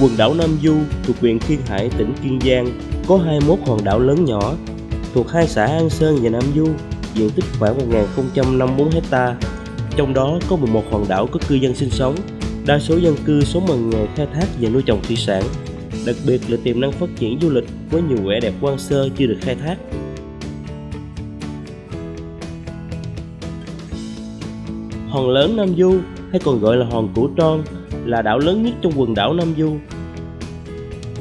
Quần đảo Nam Du thuộc huyện Kiên Hải, tỉnh Kiên Giang có 21 hòn đảo lớn nhỏ thuộc hai xã An Sơn và Nam Du, diện tích khoảng 1054 ha. Trong đó có 11 hòn đảo có cư dân sinh sống, đa số dân cư sống bằng nghề khai thác và nuôi trồng thủy sản. Đặc biệt là tiềm năng phát triển du lịch với nhiều vẻ đẹp hoang sơ chưa được khai thác. Hòn lớn Nam Du hay còn gọi là hòn Củ Tron là đảo lớn nhất trong quần đảo Nam Du.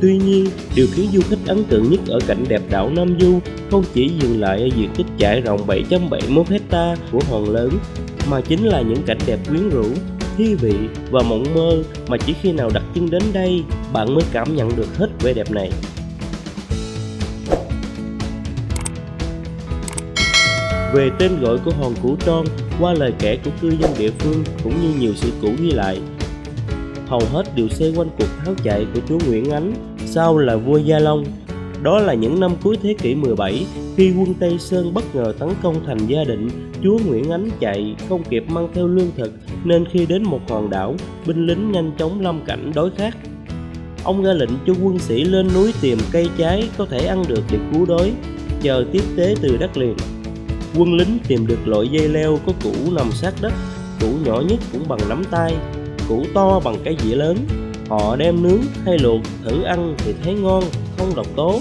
Tuy nhiên, điều khiến du khách ấn tượng nhất ở cảnh đẹp đảo Nam Du không chỉ dừng lại ở diện tích trải rộng 7.71 ha của hòn lớn, mà chính là những cảnh đẹp quyến rũ, thi vị và mộng mơ mà chỉ khi nào đặt chân đến đây, bạn mới cảm nhận được hết vẻ đẹp này. Về tên gọi của hòn Củ Tron, qua lời kể của cư dân địa phương cũng như nhiều sử cũ ghi lại, hầu hết đều xoay quanh cuộc tháo chạy của chúa Nguyễn Ánh, sau là vua Gia Long. Đó là những năm cuối thế kỷ 17, khi quân Tây Sơn bất ngờ tấn công thành Gia Định, chúa Nguyễn Ánh chạy không kịp mang theo lương thực, nên khi đến một hòn đảo, binh lính nhanh chóng lâm cảnh đói khát. Ông ra lệnh cho quân sĩ lên núi tìm cây trái có thể ăn được để cứu đói, chờ tiếp tế từ đất liền. Quân lính tìm được loại dây leo có củ nằm sát đất, củ nhỏ nhất cũng bằng nắm tay, củ to bằng cái dĩa lớn. Họ đem nướng hay luộc thử ăn thì thấy ngon, không độc tố.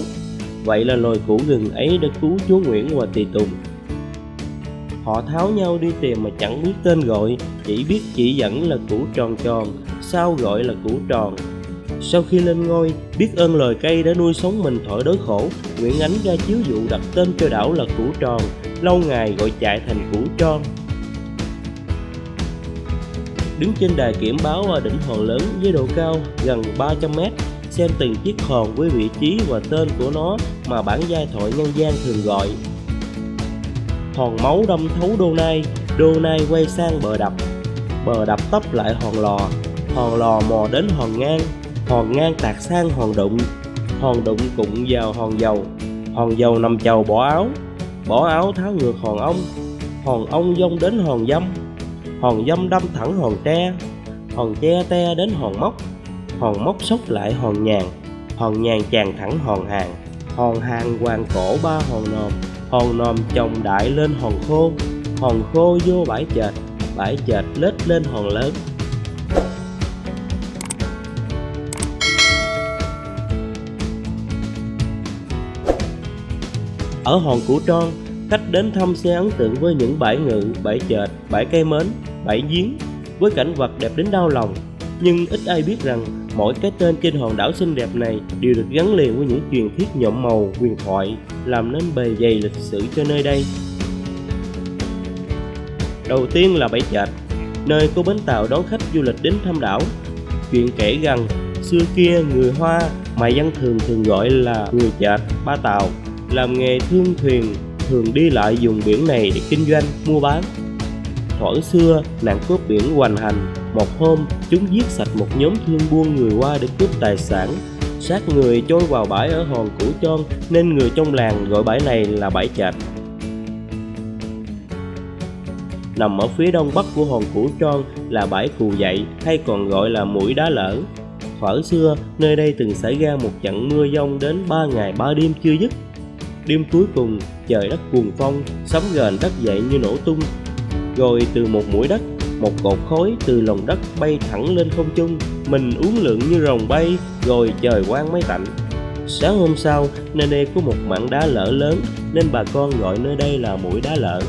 Vậy là loài củ gừng ấy đã cứu chúa Nguyễn và tùy tùng. Họ tháo nhau đi tìm mà chẳng biết tên gọi, chỉ biết chỉ dẫn là củ tròn tròn, sao gọi là củ tròn. Sau khi lên ngôi, biết ơn loài cây đã nuôi sống mình thổi đói khổ, Nguyễn Ánh ra chiếu dụ đặt tên cho đảo là Củ Tròn, lâu ngày gọi chạy thành Củ Tron. Đứng trên đài kiểm báo ở đỉnh hòn lớn với độ cao gần 300m, xem từng chiếc hòn với vị trí và tên của nó mà bản giai thoại nhân gian thường gọi. Hòn máu đâm thấu đô nai quay sang bờ đập tấp lại hòn lò mò đến hòn ngang tạt sang hòn đụng cụng vào hòn dầu nằm chầu bỏ áo tháo ngược hòn ong dông đến hòn dâm đâm thẳng hòn tre te đến hòn móc xốc lại hòn nhàn tràn thẳng hòn hàng hoàng cổ ba hòn nòm chồng đại lên hòn khô vô bãi chệch lết lên hòn lớn. Ở hòn Củ Tron, khách đến thăm sẽ ấn tượng với những bãi ngự, bãi chệch, bãi cây mến, bãi giếng với cảnh vật đẹp đến đau lòng. Nhưng ít ai biết rằng mỗi cái tên trên hòn đảo xinh đẹp này đều được gắn liền với những truyền thuyết nhuộm màu huyền thoại, làm nên bề dày lịch sử cho nơi đây. Đầu tiên là bãi chệch, nơi có bến tàu đón khách du lịch đến thăm đảo. Chuyện kể rằng xưa kia người Hoa mà dân thường gọi là người chệch, ba tàu, làm nghề thương thuyền, thường đi lại vùng biển này để kinh doanh, mua bán. Thuở xưa, nạn cướp biển hoành hành, một hôm chúng giết sạch một nhóm thương buôn người Hoa để cướp tài sản, xác người trôi vào bãi ở hòn Củ Tron, nên người trong làng gọi bãi này là bãi chệch. Nằm ở phía đông bắc của hòn Củ Tron là bãi Cù Dậy, hay còn gọi là Mũi Đá Lở. Thuở xưa, nơi đây từng xảy ra một trận mưa giông đến 3 ngày 3 đêm chưa dứt. Đêm cuối cùng, trời đất cuồng phong, sấm rền đất dậy như nổ tung. Rồi từ một mũi đất, một cột khói từ lòng đất bay thẳng lên không trung, mình uốn lượn như rồng bay, rồi trời quang mây tạnh. Sáng hôm sau, nơi đây có một mảng đá lở lớn, nên bà con gọi nơi đây là Mũi Đá Lở.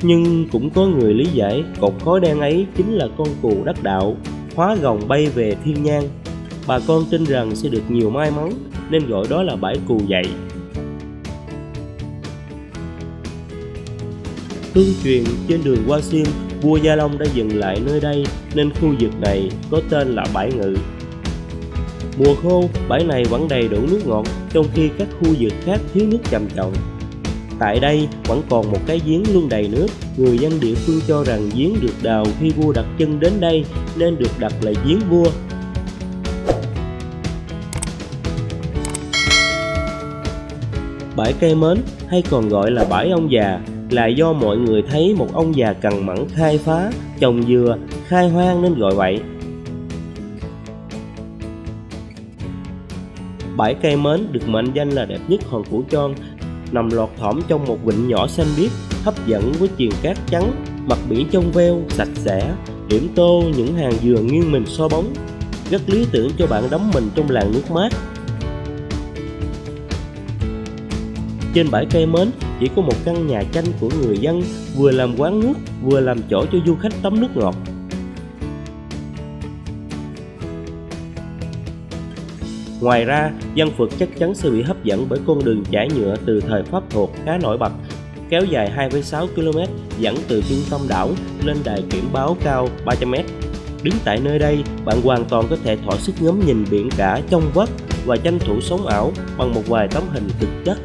Nhưng cũng có người lý giải cột khói đen ấy chính là con cù đắc đạo, hóa rồng bay về thiên nhang. Bà con tin rằng sẽ được nhiều may mắn, nên gọi đó là bãi Cù Dậy. Tương truyền trên đường qua Xiêm, vua Gia Long đã dừng lại nơi đây, nên khu vực này có tên là bãi Ngự. Mùa khô, bãi này vẫn đầy đủ nước ngọt, trong khi các khu vực khác thiếu nước trầm trọng. Tại đây vẫn còn một cái giếng luôn đầy nước. Người dân địa phương cho rằng giếng được đào khi vua đặt chân đến đây, nên được đặt là giếng vua. Bãi Cây Mến, hay còn gọi là bãi ông già, là do mọi người thấy một ông già cằn mẫn khai phá, trồng dừa, khai hoang nên gọi vậy. Bãi Cây Mến được mệnh danh là đẹp nhất Hòn Củ Tron, nằm lọt thỏm trong một vịnh nhỏ xanh biếc, hấp dẫn với triền cát trắng, mặt biển trong veo, sạch sẽ, điểm tô những hàng dừa nghiêng mình so bóng, rất lý tưởng cho bạn đắm mình trong làn nước mát. Trên bãi Cây Mến chỉ có một căn nhà tranh của người dân, vừa làm quán nước, vừa làm chỗ cho du khách tắm nước ngọt. Ngoài ra, dân Phượt chắc chắn sẽ bị hấp dẫn bởi con đường chải nhựa từ thời Pháp thuộc khá nổi bật, kéo dài 2,6 km dẫn từ trung tâm đảo lên đài kiểm báo cao 300 m. Đứng tại nơi đây, bạn hoàn toàn có thể thỏa sức ngắm nhìn biển cả trong vắt và tranh thủ sống ảo bằng một vài tấm hình thực chất.